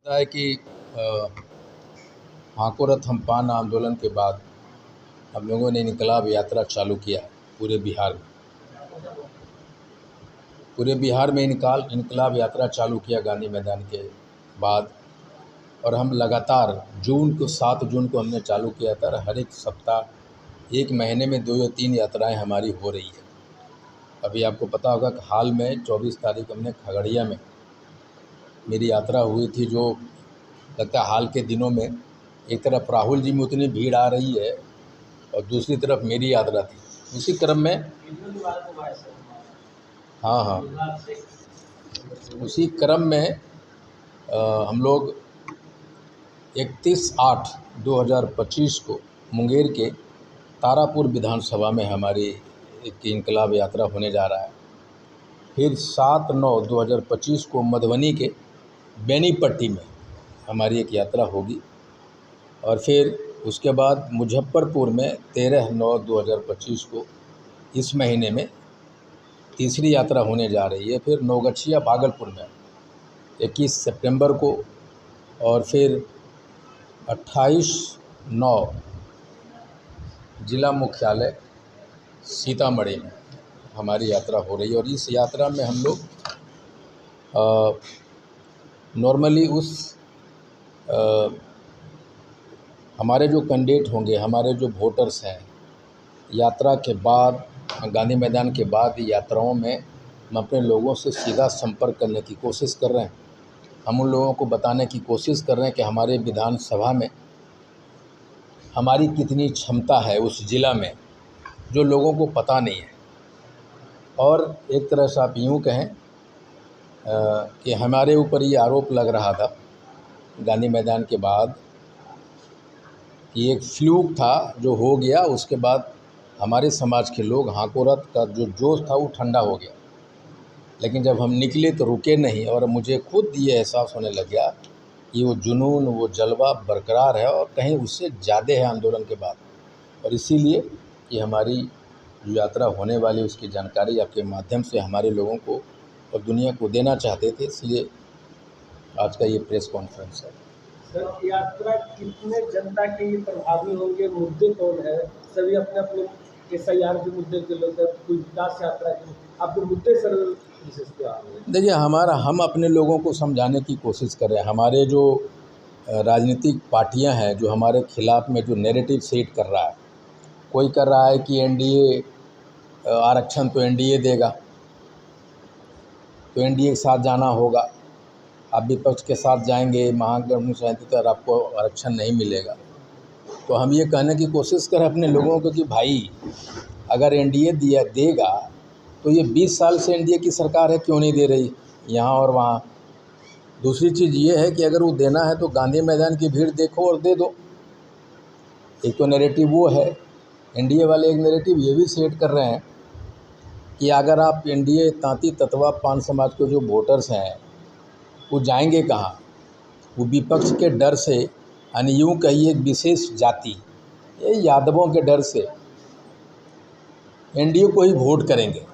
है कि हाकोरथ हमपान आंदोलन के बाद हम लोगों ने इनकलाब यात्रा चालू किया पूरे बिहार में। इनकलाब यात्रा चालू किया गांधी मैदान के बाद, और हम लगातार 7 जून को हमने चालू किया था। और हर एक सप्ताह एक महीने में 2 या 3 यात्राएं हमारी हो रही है। अभी आपको पता होगा कि हाल में 24 तारीख हमने खगड़िया में मेरी यात्रा हुई थी, जो लगता है हाल के दिनों में एक तरफ राहुल जी में उतनी भीड़ आ रही है और दूसरी तरफ मेरी यात्रा थी। उसी क्रम में उसी क्रम में हम लोग 31/8/2025 को मुंगेर के तारापुर विधानसभा में हमारी एक इनकलाब यात्रा होने जा रहा है। फिर 7/9/2025 को मधुबनी के बेनीपट्टी में हमारी एक यात्रा होगी, और फिर उसके बाद मुजफ्फरपुर में 13/9/2025 को इस महीने में तीसरी यात्रा होने जा रही है। फिर नौगछिया भागलपुर में 21 सितंबर को, और फिर 28/9 जिला मुख्यालय सीतामढ़ी में हमारी यात्रा हो रही है। और इस यात्रा में हम लोग नॉर्मली हमारे जो कैंडिडेट होंगे, हमारे जो वोटर्स हैं, यात्रा के बाद, गांधी मैदान के बाद यात्राओं में हम अपने लोगों से सीधा संपर्क करने की कोशिश कर रहे हैं। हम उन लोगों को बताने की कोशिश कर रहे हैं कि हमारे विधानसभा में हमारी कितनी क्षमता है उस ज़िला में, जो लोगों को पता नहीं है। और एक तरह से आप यूँ कहें कि हमारे ऊपर ये आरोप लग रहा था गांधी मैदान के बाद कि एक फ्लूक था जो हो गया, उसके बाद हमारे समाज के लोग, हाकोरथ का जो जोश था वो ठंडा हो गया। लेकिन जब हम निकले तो रुके नहीं, और मुझे खुद ये एहसास होने लग गया कि वो जुनून, वो जलवा बरकरार है, और कहीं उससे ज़्यादा है आंदोलन के बाद। और इसीलिए कि हमारी जो यात्रा होने वाली उसकी जानकारी आपके माध्यम से हमारे लोगों को और दुनिया को देना चाहते थे, इसलिए आज का ये प्रेस कॉन्फ्रेंस है। सर, यात्रा कितने जनता के लिए प्रभावी होंगे? मुद्दे कौन है? सभी अपने अपने SIR के मुद्दे के लोग हैं, कोई विकास यात्रा के आपके मुद्दे सर विशेष क्या है? देखिए, हम अपने लोगों को समझाने की कोशिश कर रहे हैं। हमारे जो राजनीतिक पार्टियां हैं, जो हमारे खिलाफ़ में जो नैरेटिव सेट कर रहा है, कोई कर रहा है कि NDA आरक्षण तो NDA देगा, तो NDA के साथ जाना होगा, आप विपक्ष के साथ जाएंगे महागठबंधन तो आपको आरक्षण नहीं मिलेगा। तो हम ये कहने की कोशिश करें अपने लोगों को कि भाई, अगर NDA देगा तो ये 20 साल से NDA की सरकार है, क्यों नहीं दे रही यहाँ और वहाँ। दूसरी चीज़ ये है कि अगर वो देना है तो गांधी मैदान की भीड़ देखो और दे दो। एक तो नैरेटिव वो है, NDA वाले एक नैरेटिव ये भी सेट कर रहे हैं कि अगर आप NDA तांती ततवा पान समाज के जो वोटर्स हैं वो जाएंगे कहाँ, वो विपक्ष के डर से, यानी यूँ कहिए एक विशेष जाति, ये यादवों के डर से NDA को ही वोट करेंगे।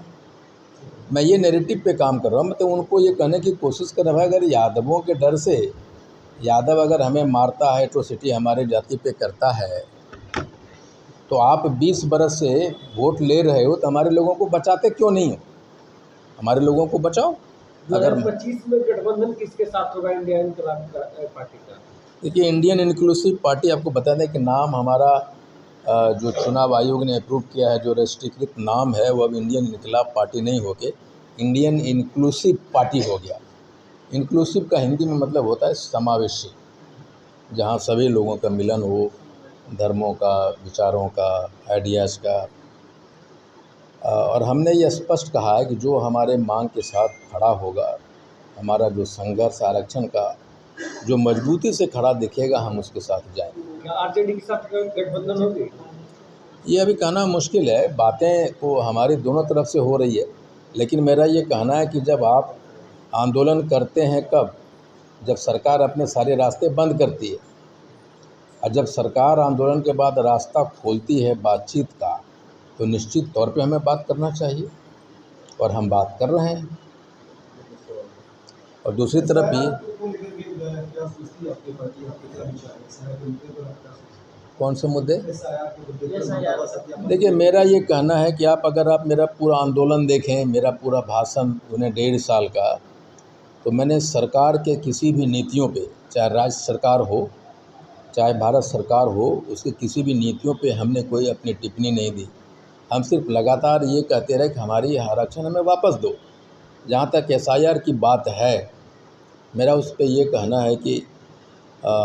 मैं ये नैरेटिव पे काम कर रहा हूँ। मतलब उनको ये कहने की कोशिश कर रहा है, अगर यादवों के डर से, यादव अगर हमें मारता है, एट्रोसिटी हमारे जाति पे करता है, तो आप 20 बरस से वोट ले रहे हो, तो हमारे लोगों को बचाते क्यों नहीं हो? हमारे लोगों को बचाओ। अगर 2025 में गठबंधन किसके साथ होगा इंडियन इनकलाब पार्टी का? देखिए, इंडियन इंक्लूसिव पार्टी, आपको बता दें कि नाम हमारा जो चुनाव आयोग ने अप्रूव किया है, जो राष्ट्रीयकृत नाम है, वो अब इंडियन इनकलाब पार्टी नहीं होके इंडियन इंक्लूसिव पार्टी हो गया। इंक्लूसिव का हिंदी में मतलब होता है समावेशी, जहाँ सभी लोगों का मिलन हो, धर्मों का, विचारों का, आइडियाज़ का। और हमने ये स्पष्ट कहा है कि जो हमारे मांग के साथ खड़ा होगा, हमारा जो संघर्ष आरक्षण का जो मजबूती से खड़ा दिखेगा, हम उसके साथ जाएंगे। RJD के साथ गठबंधन होगी? ये अभी कहना मुश्किल है, बातें तो हमारी दोनों तरफ से हो रही है, लेकिन मेरा ये कहना है कि जब आप आंदोलन करते हैं, कब? जब सरकार अपने सारे रास्ते बंद करती है, और जब सरकार आंदोलन के बाद रास्ता खोलती है बातचीत का, तो निश्चित तौर पे हमें बात करना चाहिए, और हम बात कर रहे हैं। और दूसरी तरफ ये क्या सोचती है आपकी पार्टी, आपके क्या विचार है SIR के मुद्दे पर, आप क्या सोचते हैं? कौन से मुद्दे? SIR के मुद्दे पर मुद्दा सत्यापन। देखिए, मेरा ये कहना है कि अगर आप मेरा पूरा आंदोलन देखें, मेरा पूरा भाषण उन्हें 1.5 साल का, तो मैंने सरकार के किसी भी नीतियों पे, चाहे राज्य सरकार हो चाहे भारत सरकार हो, उसकी किसी भी नीतियों पे हमने कोई अपनी टिप्पणी नहीं दी। हम सिर्फ लगातार ये कहते रहे कि हमारी आरक्षण हमें वापस दो। जहाँ तक SIR की बात है, मेरा उस पे ये कहना है कि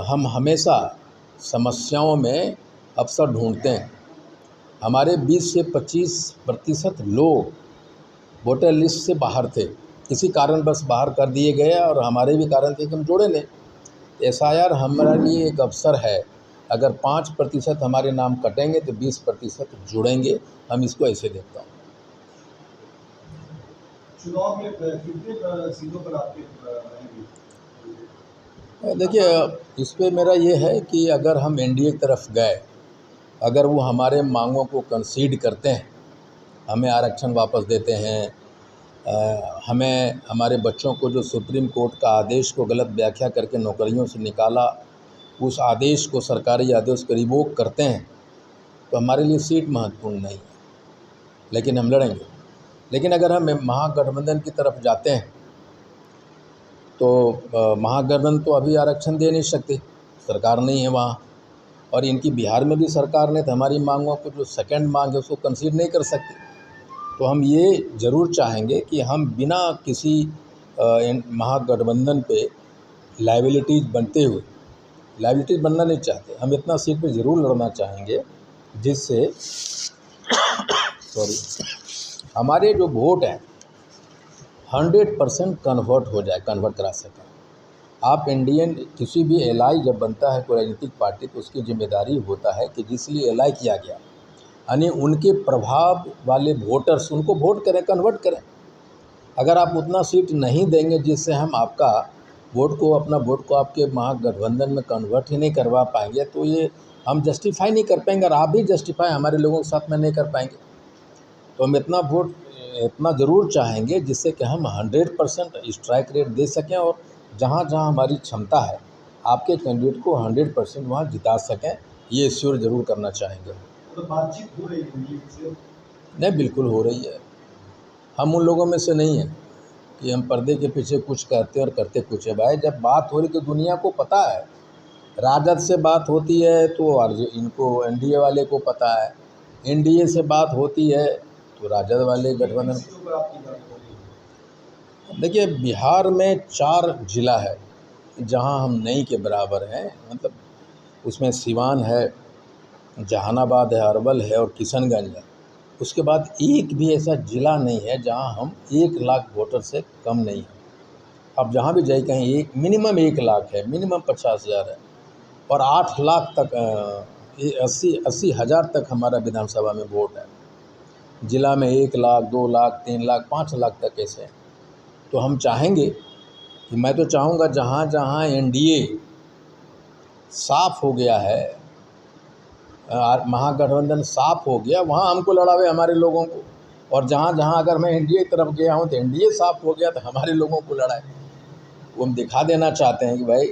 हम हमेशा समस्याओं में अवसर ढूंढते हैं। हमारे 20 से 25% लोग वोटर लिस्ट से बाहर थे, किसी कारणवश बाहर कर दिए गए और हमारे भी कारण थे कि हम जोड़े नहीं। SIR हमारे लिए एक अवसर है। अगर 5% हमारे नाम कटेंगे तो 20% जुड़ेंगे। हम इसको ऐसे देखता हूँ। चुनाव में कितने सीटों पर आपके रहेंगे? देखिए, इस पे मेरा ये है कि अगर हम NDA की तरफ गए, अगर वो हमारे मांगों को कंसीड करते हैं, हमें आरक्षण वापस देते हैं, हमें हमारे बच्चों को जो सुप्रीम कोर्ट का आदेश को गलत व्याख्या करके नौकरियों से निकाला, उस आदेश को, सरकारी आदेश को रिवोक करते हैं, तो हमारे लिए सीट महत्वपूर्ण नहीं है, लेकिन हम लड़ेंगे। लेकिन अगर हम महागठबंधन की तरफ जाते हैं तो महागठबंधन तो अभी आरक्षण दे नहीं सकते, सरकार नहीं है वहाँ, और इनकी बिहार में भी सरकार ने तो हमारी मांगों को, जो सेकंड मांग है, उसको कंसीडर नहीं कर सकते। तो हम ये ज़रूर चाहेंगे कि हम बिना किसी महागठबंधन पे लायबिलिटीज़ बनना नहीं चाहते। हम इतना सीट पे ज़रूर लड़ना चाहेंगे जिससे हमारे जो वोट हैं 100% कन्वर्ट करा सकें। आप इंडियन किसी भी एलाई जब बनता है कोई राजनीतिक पार्टी, तो उसकी जिम्मेदारी होता है कि जिस लिए एलाई किया गया, यानी उनके प्रभाव वाले वोटर्स उनको वोट करें, कन्वर्ट करें। अगर आप उतना सीट नहीं देंगे जिससे हम आपका अपना वोट को आपके महागठबंधन में कन्वर्ट ही नहीं करवा पाएंगे, तो ये हम जस्टिफाई नहीं कर पाएंगे, और आप भी जस्टिफाई हमारे लोगों के साथ में नहीं कर पाएंगे। तो हम इतना ज़रूर चाहेंगे जिससे कि हम 100% स्ट्राइक रेट दे सकें, और जहाँ जहाँ हमारी क्षमता है आपके कैंडिडेट को 100% वहाँ जिता सकें, ये इश्योर ज़रूर करना चाहेंगे। तो बातचीत हो रही है? नहीं, बिल्कुल हो रही है। हम उन लोगों में से नहीं हैं कि हम पर्दे के पीछे कुछ कहते और करते कुछ है। भाई, जब बात हो रही तो दुनिया को पता है। राजद से बात होती है तो इनको NDA वाले को पता है, NDA से बात होती है तो राजद वाले गठबंधन। देखिए, बिहार में 4 ज़िला है जहां हम नहीं के बराबर हैं, मतलब उसमें सिवान है, जहानाबाद है, अरवल है और किशनगंज है। उसके बाद एक भी ऐसा ज़िला नहीं है जहां हम 1 लाख वोटर से कम नहीं हैं। अब जहां भी जाए कहीं मिनिमम 1 लाख है, मिनिमम 50,000 है, और 8 लाख तक 80 हज़ार तक हमारा विधानसभा में वोट है। ज़िला में 1 लाख, 2 लाख, 3 लाख, 5 लाख तक ऐसे हैं। तो हम चाहेंगे कि मैं तो चाहूँगा जहाँ जहाँ NDA साफ़ हो गया है, महागठबंधन साफ़ हो गया, वहाँ हमको लड़ावे हमारे लोगों को, और जहाँ जहाँ अगर मैं NDA की तरफ गया हूँ तो NDA साफ़ हो गया तो हमारे लोगों को लड़ाए। वो हम दिखा देना चाहते हैं कि भाई,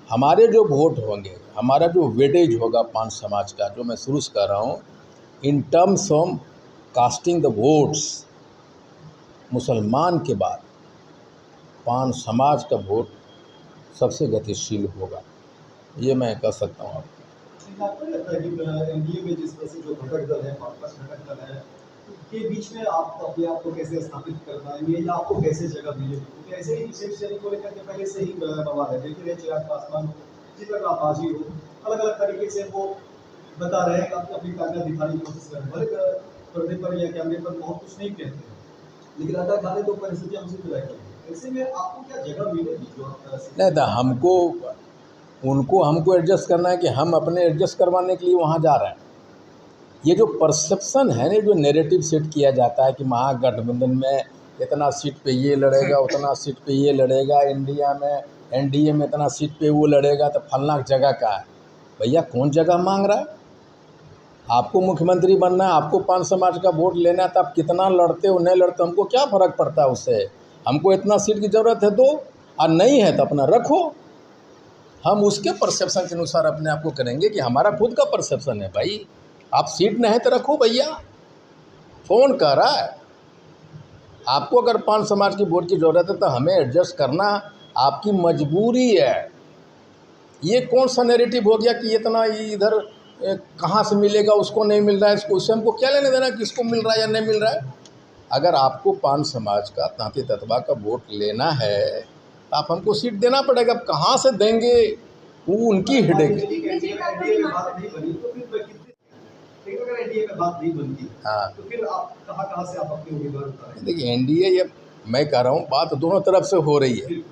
हमारे जो वोट होंगे, हमारा जो वेटेज होगा पान समाज का, जो मैं शुरू से कर रहा हूँ, in terms of casting the votes, मुसलमान के बाद पान समाज का वोट सबसे गतिशील होगा, ये मैं कह सकता हूँ आपको। आपको लगता है कि NDA में जिस तरह से जो घटक दल है, 5 घटक दल है, के बीच में आप अपने आप को कैसे स्थापित कर पाएंगे या आपको कैसे जगह मिलेगी? क्योंकि ऐसे ही शिवसेना को लेकर के पहले से ही बवाल है, देखिए रहे चिराग पासवान हो, जितना आबाजी हो, अलग अलग तरीके से वो बता रहे हैं कि अपनी ताकत दिखाने की कोशिश कर रहे हैं, पर्दे पर या कैमरे पर बहुत कुछ नहीं कहते हैं, लेकिन अगर खाने तो परिस्थितियाँ उसी तरह की हैं। ऐसे में आपको क्या जगह मिलेगी जो नहीं था, हमको एडजस्ट करना है कि हम अपने एडजस्ट करवाने के लिए वहाँ जा रहे हैं। ये जो परसेप्शन है ना, जो नैरेटिव सेट किया जाता है कि महागठबंधन में इतना सीट पे ये लड़ेगा, उतना सीट पे ये लड़ेगा, NDA में इतना सीट पे वो लड़ेगा, तो फलना जगह का है। भैया, कौन जगह मांग रहा है? आपको मुख्यमंत्री बनना है, आपको पान समाज का वोट लेना है, तो आप कितना लड़ते हो नहीं लड़ते, हमको क्या फ़र्क पड़ता है उससे। हमको इतना सीट की ज़रूरत है दो, और नहीं है तो अपना रखो। हम उसके परसेप्शन के अनुसार अपने आप को करेंगे कि हमारा खुद का परसेप्शन है भाई, आप सीट नहीं तो रखो भैया, कौन कह रहा है? आपको अगर पान समाज की वोट की ज़रूरत है तो हमें एडजस्ट करना आपकी मजबूरी है। ये कौन सा नैरेटिव हो गया कि इतना इधर कहाँ से मिलेगा, उसको नहीं मिल रहा है, इसको, उससे हमको क्या लेने देना किसको मिल रहा है या नहीं मिल रहा है। अगर आपको पान समाज का, तांती तत्वा का वोट लेना है तो आप हमको सीट देना पड़ेगा। अब कहाँ से देंगे वो उनकी हेडेक है। एनडीए में बात नहीं बनी तो फिर लेकिन अगर एनडीए में बात नहीं बनती हाँ, तो फिर आप कहाँ से आप अपने उम्मीदवार उतारेंगे? देखिए एनडीए, ये मैं कह रहा हूँ बात दोनों तरफ से हो रही है,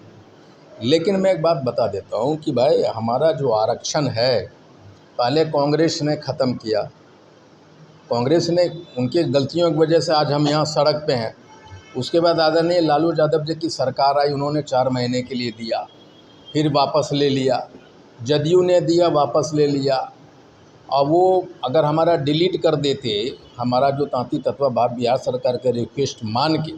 लेकिन मैं एक बात बता देता हूँ कि भाई हमारा जो आरक्षण है पहले कांग्रेस ने ख़त्म किया। कांग्रेस ने, उनकी गलतियों की वजह से आज हम यहाँ सड़क पे हैं। उसके बाद आदरणीय लालू यादव जी की सरकार आई, उन्होंने 4 महीने के लिए दिया, फिर वापस ले लिया। जदयू ने दिया, वापस ले लिया। और वो अगर हमारा डिलीट कर देते, हमारा जो तांती तत्वा भारत बिहार सरकार के रिक्वेस्ट मान के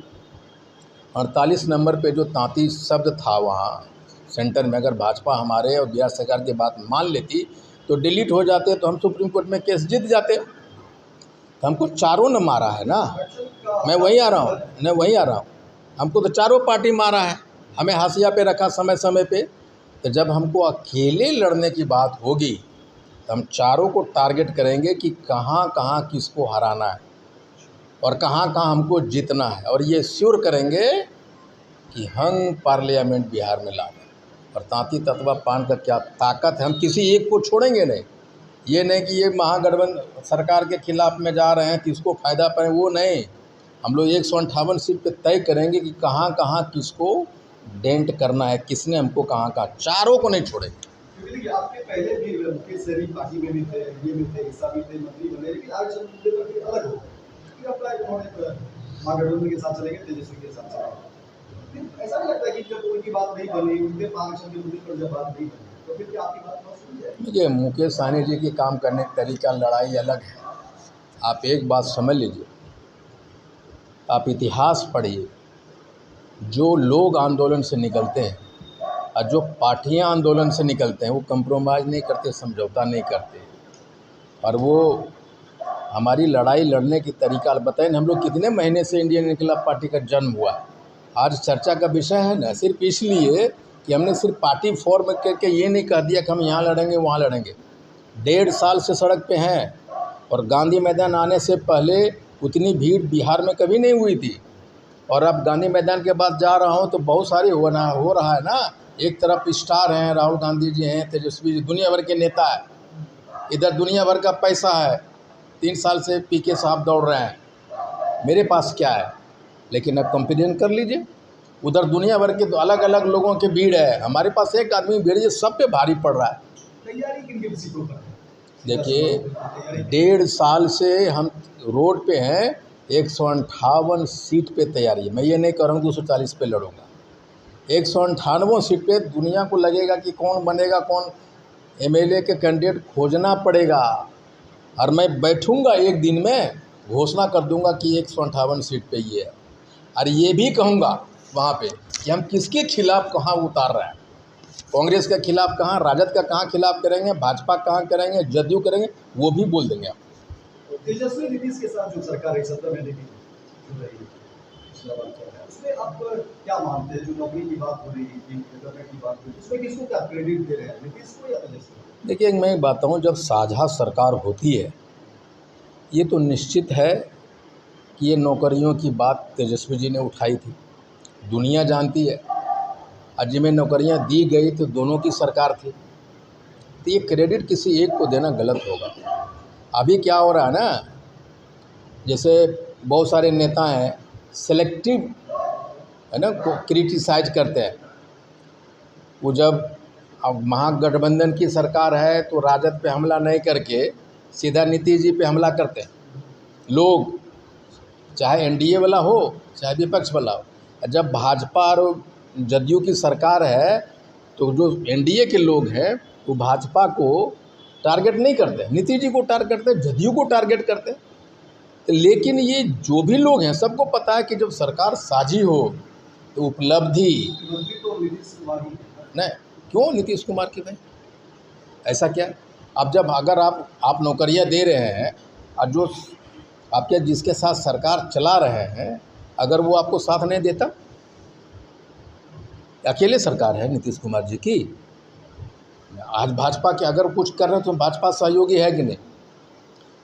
48 नंबर पे जो तांती शब्द था वहाँ सेंटर में, अगर भाजपा हमारे और बिहार सरकार की बात मान लेती तो डिलीट हो जाते, तो हम सुप्रीम कोर्ट में केस जीत जाते। तो हमको चारों ने मारा है ना, मैं वहीं आ रहा हूँ, हमको तो चारों पार्टी मारा है, हमें हाशिया पे रखा समय समय पे। तो जब हमको अकेले लड़ने की बात होगी तो हम चारों को टारगेट करेंगे कि कहाँ कहाँ किसको हराना है और कहाँ कहाँ हमको जीतना है, और ये श्योर करेंगे कि हम पार्लियामेंट बिहार में ला दें। और तांती तत्वा पान का क्या ताकत है, हम किसी एक को छोड़ेंगे नहीं। ये नहीं कि ये महागठबंधन सरकार के खिलाफ में जा रहे हैं कि इसको फ़ायदा पाए, वो नहीं। हम लोग 158 सीट पे तय करेंगे कि कहाँ कहाँ किसको डेंट करना है, किसने हमको कहाँ कहाँ, चारों को नहीं छोड़ेंगे। क्योंकि देखिए आपके पहले भी मुकेश सहरी पार्टी में भी थे, ये भी थे, हिस्सा भी थे, मंत्री बने, लेकिन आज मुद्दे पर फिर अलग हो गए। फिर अपना उन्होंने महागठबंधन के साथ चले गए, तेजस्वी के साथ चले गए। फिर ऐसा नहीं लगता कि जब उनकी बात नहीं बनी, उनके आरक्षण के मुद्दे पर जब बात नहीं बनी तो फिर क्या आपकी बात बहुत सुनी जाएगी? देखिए मुकेश सहनी जी की काम करने का तरीका, लड़ाई अलग है। आप एक बात समझ लीजिए, आप इतिहास पढ़िए, जो लोग आंदोलन से निकलते हैं और जो पार्टियां आंदोलन से निकलते हैं वो कंप्रोमाइज़ नहीं करते, समझौता नहीं करते। और वो हमारी लड़ाई लड़ने की तरीका बताएं। हम लोग कितने महीने से इंडियन इनकलाब पार्टी का जन्म हुआ, आज चर्चा का विषय है ना, सिर्फ इसलिए कि हमने सिर्फ पार्टी फॉर्म करके ये नहीं कह दिया कि हम यहाँ लड़ेंगे वहाँ लड़ेंगे। 1.5 साल से सड़क पे हैं, और गांधी मैदान आने से पहले उतनी भीड़ बिहार में कभी नहीं हुई थी। और अब गांधी मैदान के बाद जा रहा हूँ तो बहुत सारी हो रहा है ना। एक तरफ स्टार हैं, राहुल गांधी जी हैं, तेजस्वी जी, दुनिया भर के नेता है, इधर दुनिया भर का पैसा है, 3 साल से पीके साहब दौड़ रहे हैं, मेरे पास क्या है। लेकिन अब कंपेरिजन कर लीजिए, उधर दुनिया भर के तो अलग अलग लोगों की भीड़ है, हमारे पास एक आदमी भीड़ है, सब पे भारी पड़ रहा है। तैयारी किन सीटों पर? देखिए 1.5 साल से हम रोड पे हैं, 158 सीट पे तैयारी है। मैं ये नहीं कह रहा हूँ 240 पे लड़ूंगा, 158 सीट पे दुनिया को लगेगा कि कौन बनेगा, कौन एमएलए के कैंडिडेट खोजना पड़ेगा। और मैं बैठूंगा एक दिन में घोषणा कर दूंगा कि 158 सीट पे ये है, और ये भी कहूँगा वहाँ पे कि हम किसके खिलाफ कहाँ उतार रहे हैं, कांग्रेस के खिलाफ कहाँ, राजद का कहाँ खिलाफ करेंगे, भाजपा कहाँ करेंगे, जदयू करेंगे, वो भी बोल देंगे आप। तेजस्वी नीतीश के साथ जो सरकार है 17 महीने की चल रही है, पिछला बात कर रहे हैं, उसमें आप क्या मानते हैं? जो नौकरी की बात हो रही है, डेवलपमेंट की बात हो रही है, उसमें किसको क्या क्रेडिट दे रहे हैं, नीतीश को या तेजस्वी? देखिए मैं एक बात बताऊँ, जब साझा सरकार होती है ये तो निश्चित है कि ये नौकरियों की बात तेजस्वी जी ने उठाई थी, दुनिया जानती है। और जिन्हें नौकरियां दी गई तो दोनों की सरकार थी, तो ये क्रेडिट किसी एक को देना गलत होगा। अभी क्या हो रहा है ना, जैसे बहुत सारे नेता हैं सेलेक्टिव है ना, को क्रिटिसाइज करते हैं। वो जब अब महागठबंधन की सरकार है तो राजद पे हमला नहीं करके सीधा नीतीश जी पे हमला करते हैं लोग, चाहे एनडीए वाला हो चाहे विपक्ष वाला हो। जब भाजपा और जदयू की सरकार है तो जो एनडीए के लोग हैं वो भाजपा को टारगेट नहीं करते, नीतीश जी को टारगेट करते, जदयू को टारगेट करते। लेकिन ये जो भी लोग हैं सबको पता है कि जब सरकार साझी हो तो उपलब्धि मुख्यमंत्री तो नीतीश कुमार ही है। नहीं, क्यों नीतीश कुमार की भाई? ऐसा क्या? अब जब अगर आप नौकरियां दे रहे हैं और जो आपके जिसके साथ सरकार चला रहे हैं, अगर वो आपको साथ नहीं देता, अकेले सरकार है नीतीश कुमार जी की। आज भाजपा के अगर कुछ कर रहे हैं तो भाजपा सहयोगी है कि नहीं?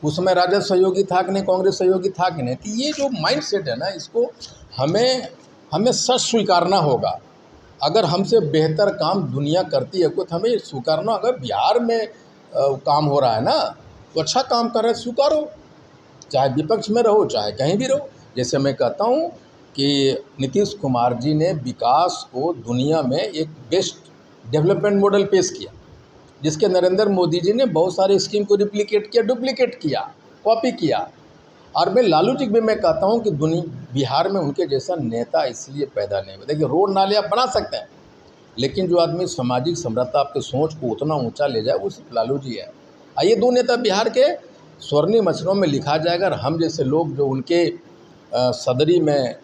उस समय राजद सहयोगी था कि नहीं? कांग्रेस सहयोगी था कि नहीं? तो ये जो माइंड सेट है ना, इसको हमें सच स्वीकारना होगा। अगर हमसे बेहतर काम दुनिया करती है कोई तो हमें स्वीकारना। अगर बिहार में काम हो रहा है ना तो अच्छा काम कर रहे हैं, स्वीकारो, चाहे विपक्ष में रहो चाहे कहीं भी रहो। जैसे मैं कहता हूँ कि नीतीश कुमार जी ने विकास को दुनिया में एक बेस्ट डेवलपमेंट मॉडल पेश किया, जिसके नरेंद्र मोदी जी ने बहुत सारे स्कीम को रिप्लिकेट किया, डुप्लीकेट किया, कॉपी किया। और मैं लालू जी भी मैं कहता हूँ कि बिहार में उनके जैसा नेता इसलिए पैदा नहीं हुआ। देखिए, रोड नाले आप बना सकते हैं, लेकिन जो आदमी सामाजिक समरसता आपके सोच को उतना ऊंचा ले जाए वो सिर्फ लालू जी है। ये दो नेता बिहार के स्वर्णिम अक्षरों में लिखा जाएगा। और हम जैसे लोग जो उनके सदरी में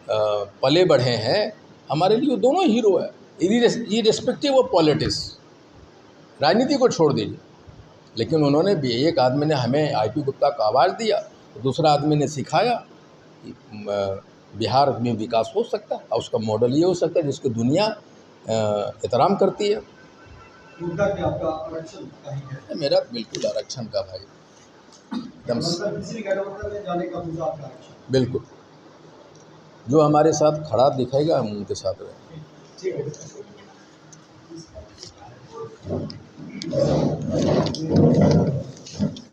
पले बढ़े हैं, हमारे लिए दोनों हीरो है, इरिस्पेक्टिव ऑफ पॉलिटिक्स। राजनीति को छोड़ दीजिए, लेकिन उन्होंने भी, एक आदमी ने हमें IP गुप्ता को आवाज़ दिया, दूसरा आदमी ने सिखाया कि बिहार में विकास हो सकता है और उसका मॉडल ये हो सकता है जिसको दुनिया एहतराम करती है। मुद्दा क्या आपका आरक्षण का ही है? मेरा बिल्कुल आरक्षण का भाई, एकदम मतलब किसी भी गठबंधन में जाने का मुद्दा आपका आरक्षण? बिल्कुल। जो हमारे साथ खड़ा दिखेगा हम उनके साथ रहेंगे। ठीक है।